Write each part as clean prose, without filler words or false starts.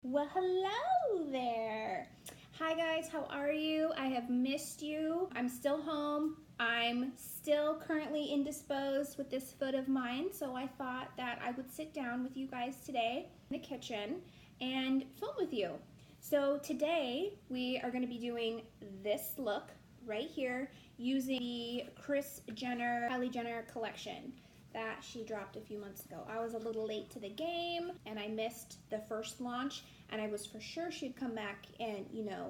Well, hello there. Hi guys, how are you? I have missed you. I'm still home. I'm still currently indisposed with this foot of mine, so I thought that I would sit down with you guys today in the kitchen and film with you. So today we are going to be doing this look right here using the Kris Jenner, Kylie Jenner collection that she dropped a few months ago. I was a little late to the game and I missed the first launch, and I was for sure she'd come back and,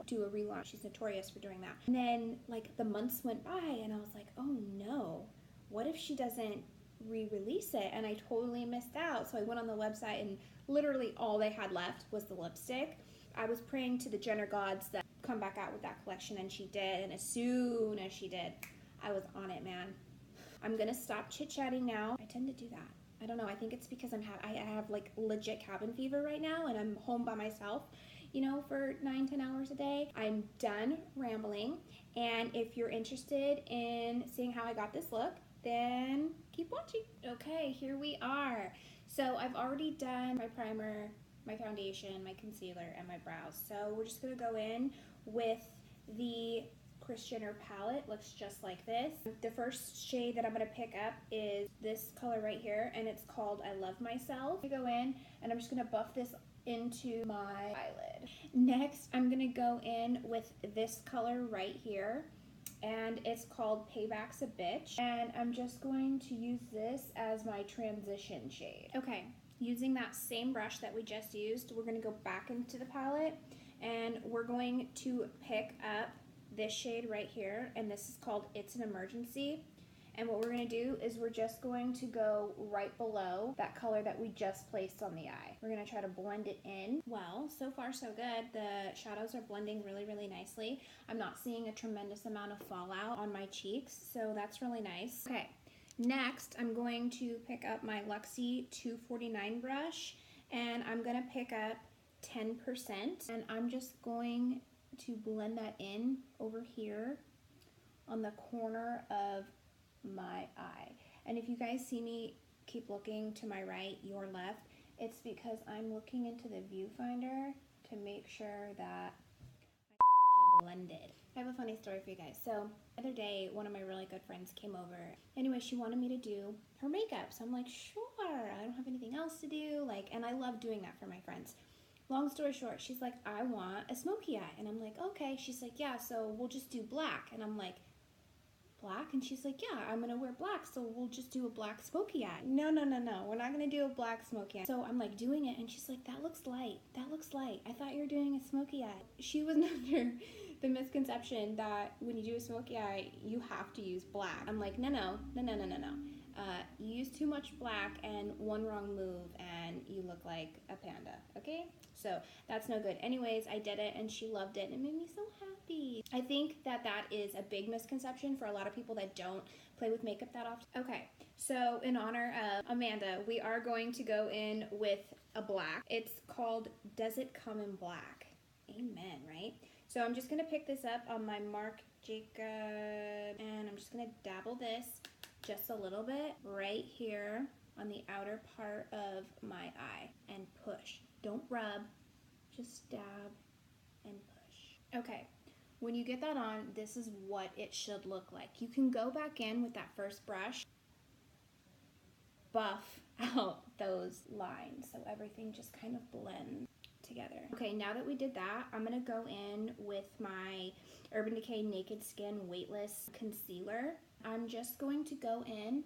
do a relaunch. She's notorious for doing that. And then like the months went by and I was like, oh no, what if she doesn't re-release it? And I totally missed out. So I went on the website and literally all they had left was the lipstick. I was praying to the Jenner gods that come back out with that collection, and she did. And as soon as she did, I was on it, man. I'm gonna stop chit-chatting now. I tend to do that. I don't know, I think it's because I have like legit cabin fever right now and I'm home by myself, for 9-10 hours a day. I'm done rambling, and if you're interested in seeing how I got this look, then keep watching. Okay, here we are. So I've already done my primer, my foundation, my concealer, and my brows. So we're just gonna go in with the Kris Jenner palette. Looks just like this. The first shade that I'm going to pick up is this color right here, and it's called I Love Myself. I go in and I'm just going to buff this into my eyelid. Next, I'm going to go in with this color right here, and it's called Payback's a Bitch, and I'm just going to use this as my transition shade. Okay, using that same brush that we just used, we're going to go back into the palette and we're going to pick up this shade right here, and this is called It's an Emergency. And what we're going to do is we're just going to go right below that color that we just placed on the eye. We're going to try to blend it in. Well, so far so good. The shadows are blending really, really nicely. I'm not seeing a tremendous amount of fallout on my cheeks, so that's really nice. Okay, next I'm going to pick up my Luxie 249 brush, and I'm going to pick up 10%, and I'm just going to blend that in over here on the corner of my eye. And if you guys see me keep looking to my right, your left, it's because I'm looking into the viewfinder to make sure that my blended. I have a funny story for you guys. So the other day, one of my really good friends came over. Anyway, she wanted me to do her makeup, so I'm like, sure, I don't have anything else to do, and I love doing that for my friends. Long story short, she's like, I want a smoky eye. And I'm like, okay. She's like, yeah, so we'll just do black. And I'm like, black? And she's like, yeah, I'm going to wear black, so we'll just do a black smoky eye. No, we're not going to do a black smoky eye. So I'm like doing it, and she's like, that looks light. That looks light. I thought you were doing a smoky eye. She was under the misconception that when you do a smoky eye, you have to use black. I'm like, no. You use too much black and one wrong move and you look like a panda, okay? So that's no good. Anyways, I did it and she loved it and it made me so happy. I think that is a big misconception for a lot of people that don't play with makeup that often. Okay, so in honor of Amanda, we are going to go in with a black. It's called Does It Come in Black? Amen, right? So I'm just gonna pick this up on my Marc Jacob, and I'm just gonna dabble this just a little bit right here on the outer part of my eye and push. Don't rub, just dab and push. Okay, when you get that on, this is what it should look like. You can go back in with that first brush, buff out those lines so everything just kind of blends together. Okay, now that we did that, I'm gonna go in with my Urban Decay Naked Skin Weightless Concealer. I'm just going to go in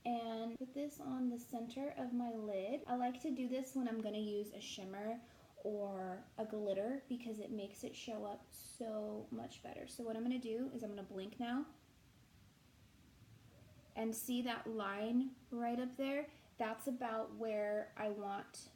and put this on the center of my lid. I like to do this when I'm gonna use a shimmer or a glitter because it makes it show up so much better. So what I'm gonna do is I'm gonna blink now. And see that line right up there? That's about where I want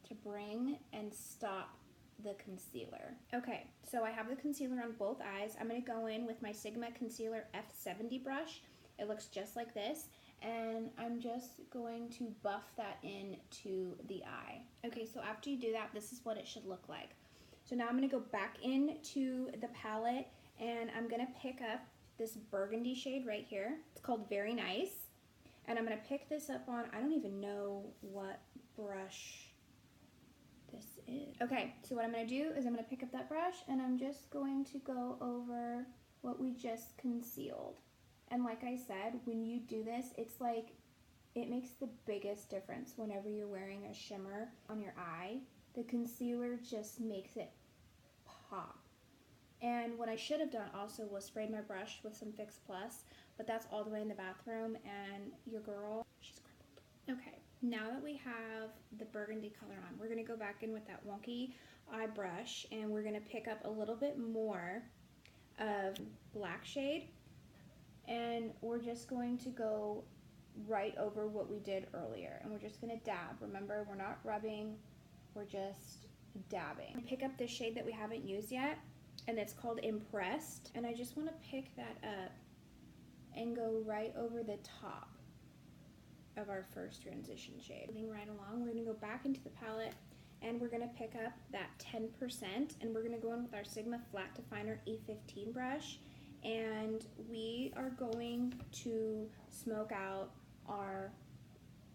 to bring and stop the concealer. Okay, so I have the concealer on both eyes. I'm gonna go in with my Sigma Concealer F70 brush. It looks just like this, and I'm just going to buff that into the eye. Okay, so after you do that, this is what it should look like. So now I'm gonna go back into the palette, and I'm gonna pick up this burgundy shade right here. It's called Very Nice, and I'm gonna pick this up on, I don't even know what brush this is. Okay, so what I'm going to do is I'm going to pick up that brush and I'm just going to go over what we just concealed. And like I said, when you do this, it's like, it makes the biggest difference whenever you're wearing a shimmer on your eye. The concealer just makes it pop. And what I should have done also was sprayed my brush with some Fix Plus, but that's all the way in the bathroom, and your girl, she's crumpled. Okay, now that we have the burgundy color on, we're going to go back in with that wonky eye brush, and we're going to pick up a little bit more of black shade, and we're just going to go right over what we did earlier, and we're just going to dab. Remember, we're not rubbing, we're just dabbing. Pick up this shade that we haven't used yet, and it's called Impressed, and I just want to pick that up and go right over the top of our first transition shade. Moving right along, we're going to go back into the palette, and we're going to pick up that 10%, and we're going to go in with our Sigma Flat Definer E15 brush, and we are going to smoke out our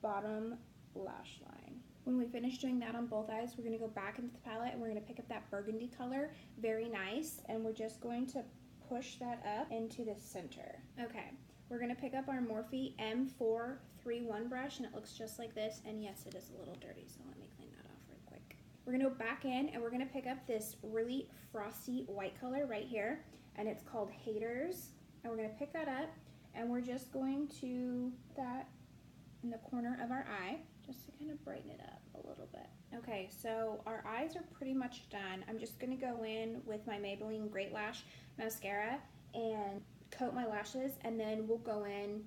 bottom lash line. When we finish doing that on both eyes, we're going to go back into the palette and we're going to pick up that burgundy color, very nice, and we're just going to push that up into the center. Okay, we're going to pick up our Morphe M431 brush, and it looks just like this, and yes, it is a little dirty, so let me clean that off real quick. We're going to go back in and we're going to pick up this really frosty white color right here, and it's called Haters, and we're going to pick that up, and we're just going to put that in the corner of our eye, just to kind of brighten it up a little bit. Okay, so our eyes are pretty much done. I'm just gonna go in with my Maybelline Great Lash Mascara and coat my lashes, and then we'll go in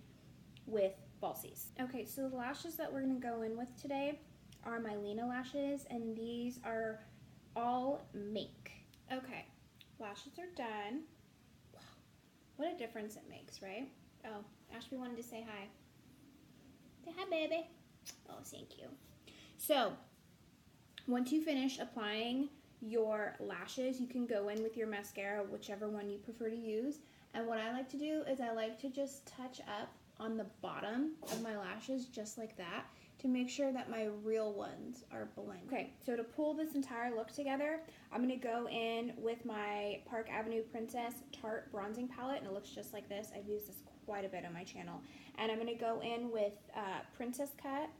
with falsies. Okay, so the lashes that we're gonna go in with today are my Lena lashes, and these are all mink. Okay, lashes are done. Wow, what a difference it makes, right? Oh, Ashby wanted to say hi. Say hi, baby. Oh, thank you. So, once you finish applying your lashes, you can go in with your mascara, whichever one you prefer to use. And what I like to do is I like to just touch up on the bottom of my lashes, just like that, to make sure that my real ones are blended. Okay, so to pull this entire look together, I'm going to go in with my Park Avenue Princess Tarte Bronzing Palette, and it looks just like this. I've used this quite a bit on my channel. And I'm going to go in with Princess Cut,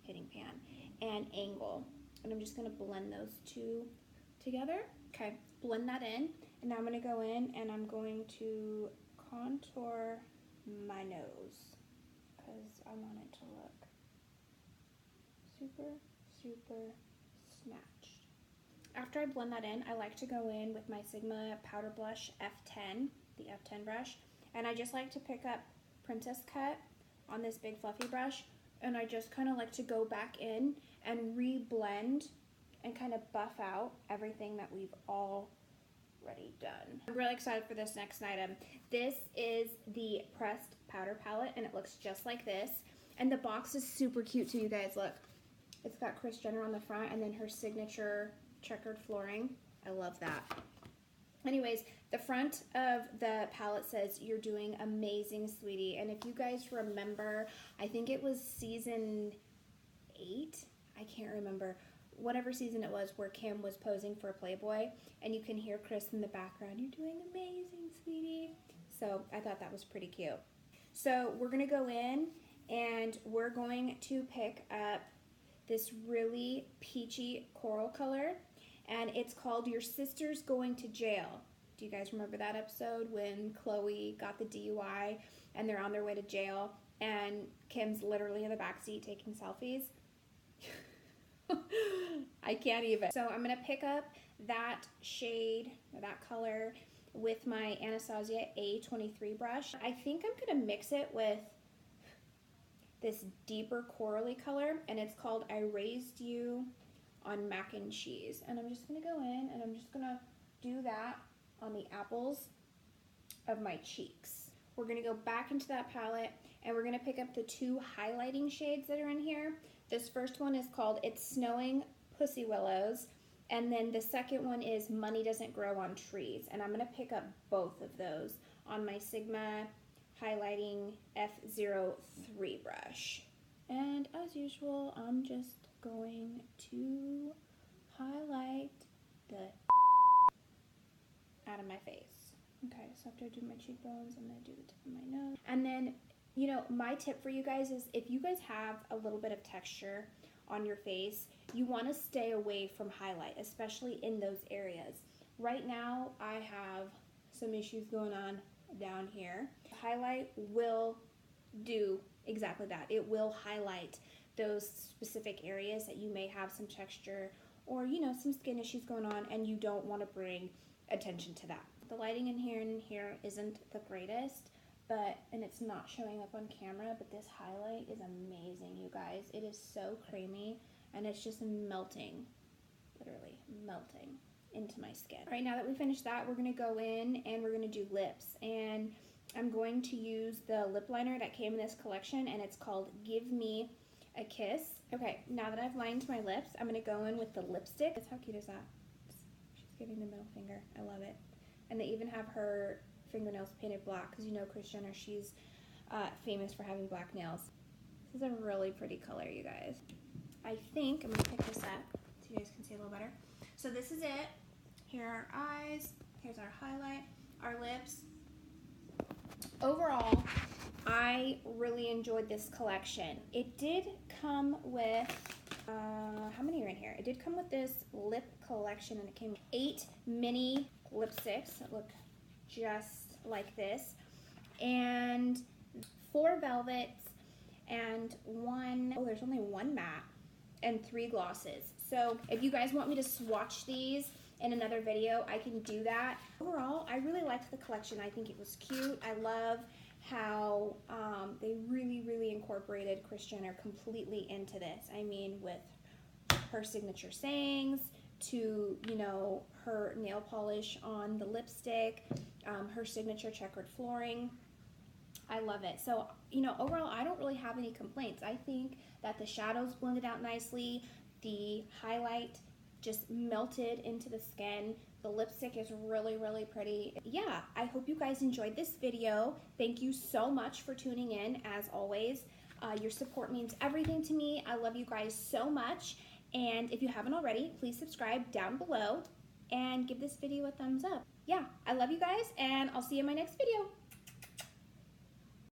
hitting pan, and Angle. And I'm just going to blend those two together. Okay, blend that in. And now I'm going to go in and I'm going to contour my nose, because I want it to look super, super snatched. After I blend that in, I like to go in with my Sigma Powder Blush F10, the F10 brush, and I just like to pick up Princess Cut on this big fluffy brush, and I just kind of like to go back in and re-blend and kind of buff out everything that we've already done. I'm really excited for this next item. This is the Pressed Powder Palette, and it looks just like this, and the box is super cute too, you guys. Look, it's got Kris Jenner on the front and then her signature checkered flooring. I love that. Anyways, the front of the palette says, "You're doing amazing, sweetie." And if you guys remember, I think it was season 8, I can't remember, whatever season it was, where Kim was posing for Playboy, and you can hear Kris in the background, "You're doing amazing, sweetie." So I thought that was pretty cute. So we're gonna go in and we're going to pick up this really peachy coral color, and it's called Your Sister's Going to Jail. Do you guys remember that episode when Chloe got the DUI and they're on their way to jail and Kim's literally in the backseat taking selfies? I can't even. So I'm going to pick up that shade, or that color, with my Anastasia A23 brush. I think I'm going to mix it with this deeper corally color, and it's called I Raised You on Mac and Cheese. And I'm just going to go in and I'm just going to do that on the apples of my cheeks. We're going to go back into that palette and we're going to pick up the 2 highlighting shades that are in here. This first one is called It's Snowing Pussy Willows, and then the second one is Money Doesn't Grow on Trees. And I'm going to pick up both of those on my Sigma Highlighting F03 brush. And as usual, I'm just going to highlight the out of my face. Okay, so after I do my cheekbones, I'm gonna do the tip of my nose. And then, you know, my tip for you guys is if you guys have a little bit of texture on your face, you wanna stay away from highlight, especially in those areas. Right now, I have some issues going on down here. Highlight will do exactly that. It will highlight those specific areas that you may have some texture or, you know, some skin issues going on, and you don't want to bring attention to that. The lighting in here isn't the greatest, and it's not showing up on camera, but this highlight is amazing, you guys. It is so creamy, and it's just melting, literally melting into my skin. All right, now that we finished that, we're gonna go in and we're gonna do lips, and I'm going to use the lip liner that came in this collection, and it's called Give Me a Kiss. Okay, now that I've lined my lips, I'm gonna go in with the lipstick. How cute is that? She's giving the middle finger. I love it. And they even have her fingernails painted black, because you know Kris Jenner, she's famous for having black nails. This is a really pretty color, you guys. I think I'm gonna pick this up so you guys can see a little better. So this is it. Here are our eyes. Here's our highlight, our lips. Overall, I really enjoyed this collection. It did come with, how many are in here? It did come with this lip collection, and it came with 8 mini lipsticks that look just like this, and 4 velvets, and there's only 1 matte, and 3 glosses. So if you guys want me to swatch these in another video, I can do that. Overall, I really liked the collection. I think it was cute. I love how they really incorporated Kris Jenner completely into this. I mean, with her signature sayings to, you know, her nail polish on the lipstick, her signature checkered flooring. I love it. So, you know, overall, I don't really have any complaints. I think that the shadows blended out nicely. The highlight just melted into the skin. The lipstick is really pretty. Yeah, I hope you guys enjoyed this video. Thank you so much for tuning in, as always. Your support means everything to me. I love you guys so much. And if you haven't already, please subscribe down below and give this video a thumbs up. Yeah, I love you guys, and I'll see you in my next video.